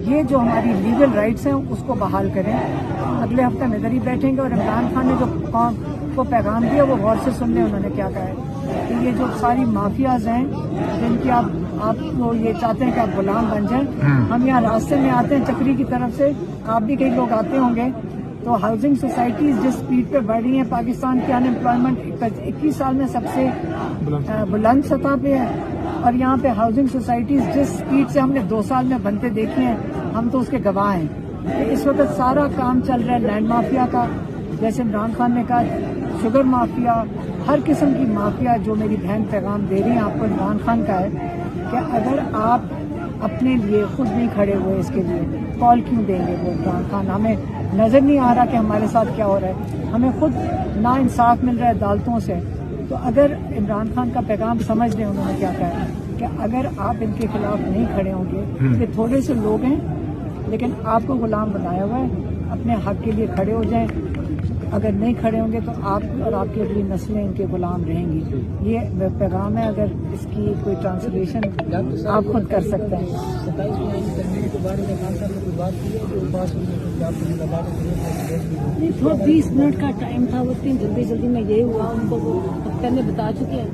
یہ جو ہماری لیگل رائٹس ہیں اس کو بحال کریں. اگلے ہفتے میں ادھر ہی بیٹھیں گے اور عمران خان نے جو قوم کو پیغام دیا وہ غور سے سن لیں. انہوں نے کیا کہا ہے کہ یہ جو ساری مافیاز ہیں جن کی آپ کو یہ چاہتے ہیں کہ آپ غلام بن جائیں. ہم یہاں راستے میں آتے ہیں چکری کی طرف سے, آپ بھی کئی لوگ آتے ہوں گے, تو ہاؤسنگ سوسائٹیز جس اسپیڈ پہ بڑھ رہی ہیں, پاکستان کی ان امپلائمنٹ 21 سال میں سب سے بلند سطح پہ ہے, اور یہاں پہ ہاؤسنگ سوسائٹیز جس اسپیڈ سے ہم نے 2 سال میں بنتے دیکھے ہیں ہم تو اس کے گواہ ہیں. اس وقت سارا کام چل رہا ہے لینڈ مافیا کا, جیسے عمران خان نے کہا, شوگر مافیا, ہر قسم کی مافیا. جو میری بہن پیغام دے رہی ہیں آپ کو عمران خان کا ہے کہ اگر آپ اپنے لیے خود نہیں کھڑے ہوئے اس کے لیے کال کیوں دیں گے وہ عمران خان. ہمیں نظر نہیں آ رہا کہ ہمارے ساتھ کیا ہو رہا ہے, ہمیں خود نا انصاف مل رہا ہے عدالتوں سے. تو اگر عمران خان کا پیغام سمجھ لیں انہوں نے کیا کہا کہ اگر آپ ان کے خلاف نہیں کھڑے ہوں گے, یہ تھوڑے سے لوگ ہیں لیکن آپ کو غلام بنایا ہوا ہے, اپنے حق کے لیے کھڑے ہو جائیں. اگر نہیں کھڑے ہوں گے تو آپ اور آپ کی اگلی نسلیں ان کے غلام رہیں گی. یہ پیغام ہے, اگر اس کی کوئی ٹرانسلیشن آپ خود کر سکتے ہیں. نہیں, تھوڑا 20 منٹ کا ٹائم تھا, وہ اتنی جلدی میں یہ ہوا, ان کو وہ پہلے بتا چکے ہیں.